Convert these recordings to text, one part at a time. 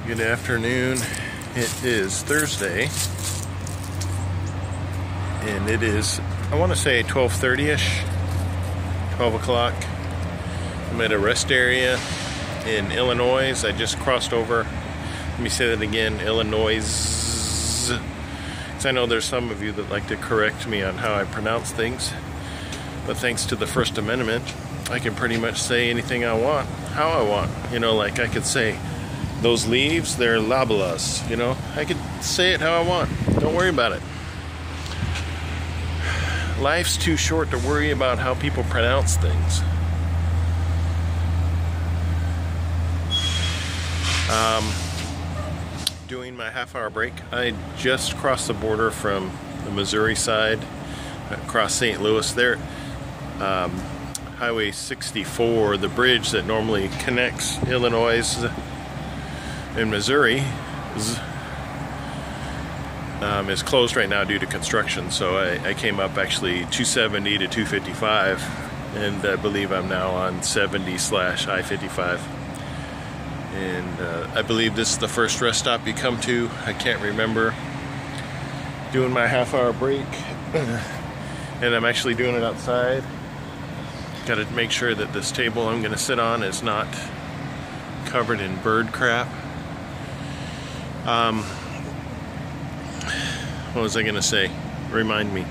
Good afternoon. It is Thursday, and it is, I want to say 12:30ish, 12 o'clock. I'm at a rest area in Illinois. I just crossed over. Let me say that again, Illinois. Because I know there's some of you that like to correct me on how I pronounce things. But thanks to the First Amendment, I can pretty much say anything I want, how I want. You know, like I could say, those leaves, they're labelas. You know, I could say it how I want. Don't worry about it. Life's too short to worry about how people pronounce things. Doing my half-hour break. I just crossed the border from the Missouri side, across St. Louis. There, Highway 64, the bridge that normally connects Illinois and Missouri, is closed right now due to construction. So I came up actually 270 to 255, and I believe I'm now on 70/I-55. And I believe this is the first rest stop you come to. I can't remember. Doing my half-hour break, and I'm actually doing it outside. Got to make sure that this table I'm going to sit on is not covered in bird crap. What was I going to say? Remind me.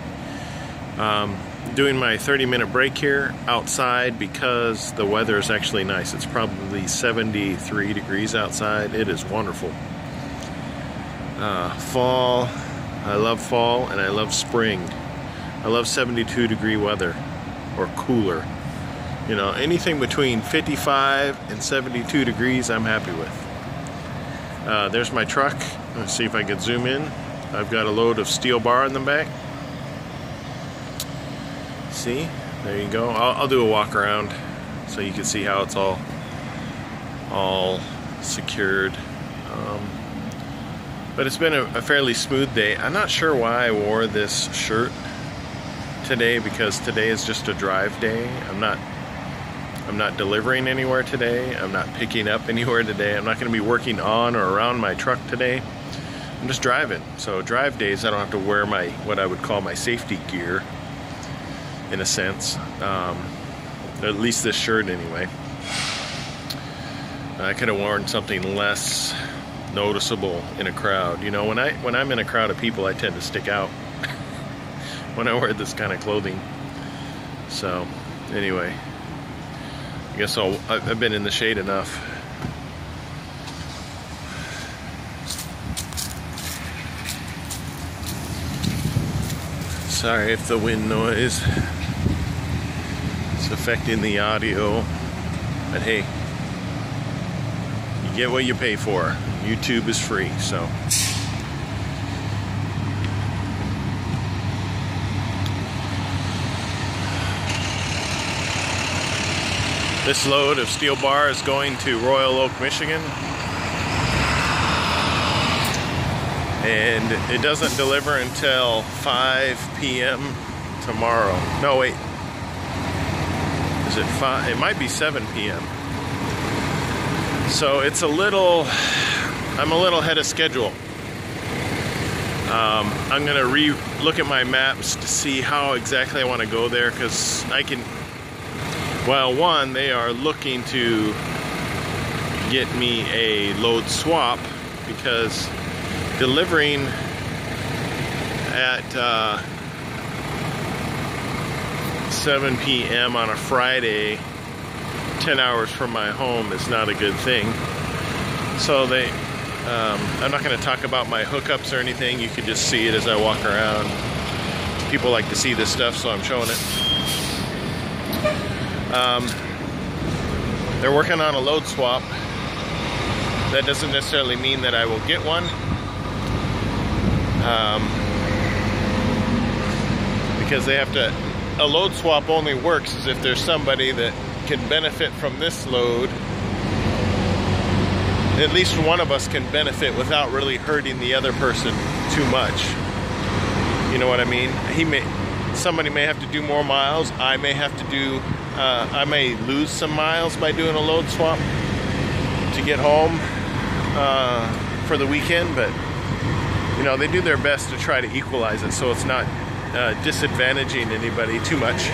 Doing my 30-minute break here outside because the weather is actually nice. It's probably 73 degrees outside. It is wonderful. Fall. I love fall and I love spring. I love 72-degree weather or cooler. You know, anything between 55 and 72 degrees I'm happy with. There's my truck. Let's see if I can zoom in. I've got a load of steel bar in the back. See? There you go. I'll do a walk around so you can see how it's all secured. But it's been a fairly smooth day. I'm not sure why I wore this shirt today, because today is just a drive day. I'm not delivering anywhere today. I'm not picking up anywhere today. I'm not going to be working on or around my truck today. I'm just driving. So drive days, I don't have to wear my, what I would call my safety gear, in a sense. At least this shirt anyway. I could have worn something less noticeable in a crowd. You know, when I'm in a crowd of people, I tend to stick out when I wear this kind of clothing. So anyway, I guess I've been in the shade enough. Sorry if the wind noise is affecting the audio, but hey, you get what you pay for. YouTube is free, so. This load of steel bar is going to Royal Oak, Michigan. And it doesn't deliver until 5 p.m. tomorrow. No, wait. Is it 5? It might be 7 p.m. So it's I'm a little ahead of schedule. I'm going to look at my maps to see how exactly I want to go there, because I can, well, one, they are looking to get me a load swap, because delivering at 7 p.m. on a Friday, 10 hours from my home, is not a good thing. So I'm not going to talk about my hookups or anything. You can just see it as I walk around. People like to see this stuff, so I'm showing it. They're working on a load swap. That doesn't necessarily mean that I will get one. Because they have to, a load swap only works as if there's somebody that can benefit from this load. At least one of us can benefit without really hurting the other person too much. You know what I mean? Somebody may have to do more miles. I may have to do, I may lose some miles by doing a load swap to get home. for the weekend, but you know, they do their best to try to equalize it so it's not disadvantaging anybody too much.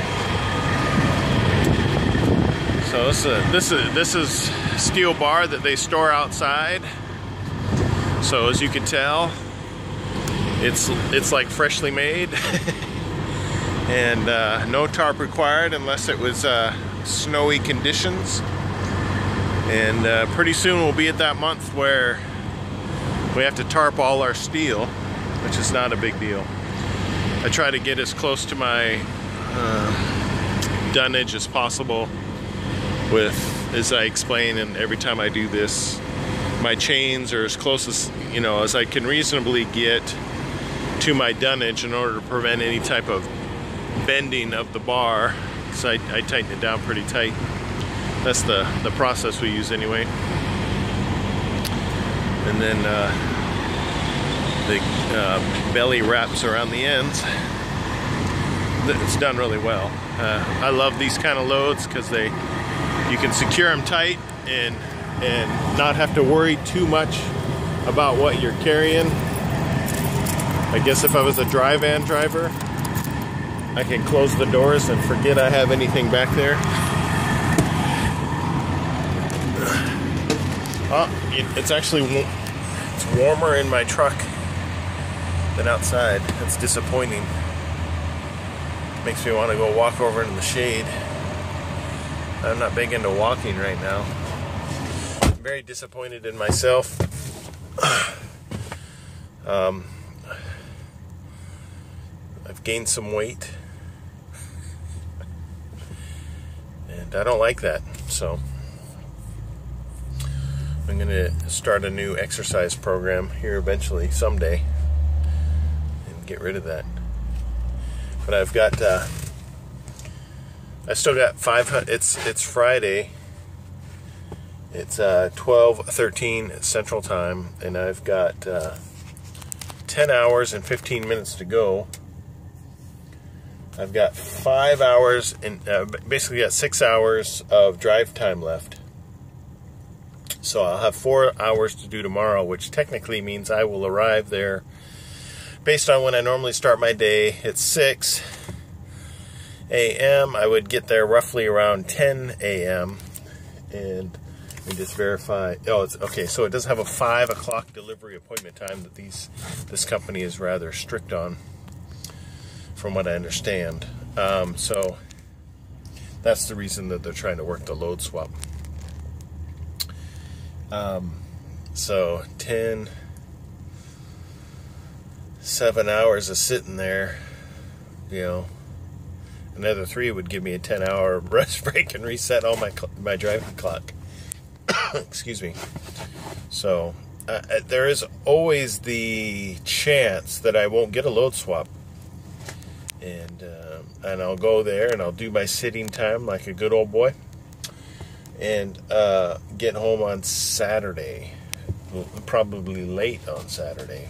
So this is steel bar that they store outside. So as you can tell, it's like freshly made. And no tarp required unless it was snowy conditions. And pretty soon we'll be at that month where we have to tarp all our steel, which is not a big deal. I try to get as close to my dunnage as possible with, as I explain, and every time I do this, my chains are as close as, you know, as I can reasonably get to my dunnage in order to prevent any type of bending of the bar, because I tighten it down pretty tight. That's the process we use anyway. And then the belly wraps around the ends. It's done really well. I love these kind of loads because you can secure them tight and not have to worry too much about what you're carrying. I guess if I was a dry van driver, I can close the doors and forget I have anything back there. It's actually, it's warmer in my truck than outside. That's disappointing. Makes me want to go walk over into the shade. I'm not big into walking right now. I'm very disappointed in myself. I've gained some weight. And I don't like that, so I'm going to start a new exercise program here eventually, someday, and get rid of that. But I've got, I still got 500, it's Friday, it's 12:13 Central Time, and I've got 10 hours and 15 minutes to go. I've got 5 hours, and basically got 6 hours of drive time left. So I'll have 4 hours to do tomorrow, which technically means I will arrive there based on when I normally start my day. It's 6 a.m. I would get there roughly around 10 a.m. And let me just verify. Oh, it's okay. So it does have a 5 o'clock delivery appointment time that this company is rather strict on, from what I understand. So that's the reason that they're trying to work the load swap. So 7 hours of sitting there, you know, another 3 would give me a 10-hour rest break and reset all my driving clock. Excuse me. So there is always the chance that I won't get a load swap, and I'll go there and I'll do my sitting time like a good old boy, and get home on Saturday, probably late on Saturday,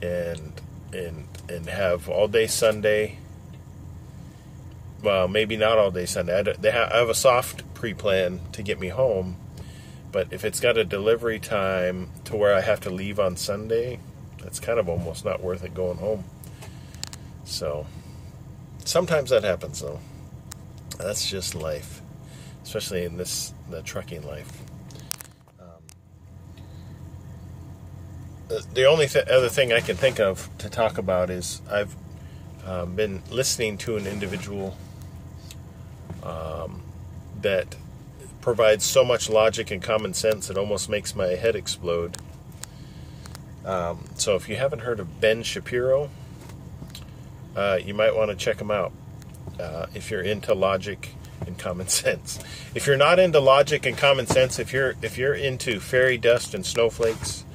and have all day Sunday. Well, maybe not all day Sunday. I have a soft pre-plan to get me home, but if it's got a delivery time to where I have to leave on Sunday, it's kind of almost not worth it going home. So sometimes that happens, though. That's just life, especially in the trucking life. The only other thing I can think of to talk about is I've been listening to an individual that provides so much logic and common sense it almost makes my head explode. So if you haven't heard of Ben Shapiro, you might want to check him out if you're into logic and common sense. If you're not into logic and common sense, if you're into fairy dust and snowflakes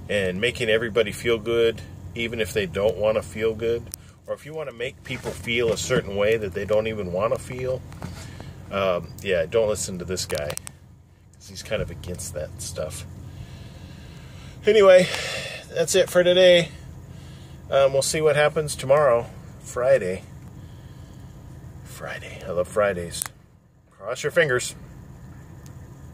and making everybody feel good even if they don't want to feel good, or if you want to make people feel a certain way that they don't even want to feel, yeah, don't listen to this guy, because he's kind of against that stuff. Anyway, that's it for today. We'll see what happens tomorrow, Friday. I love Fridays. Cross your fingers.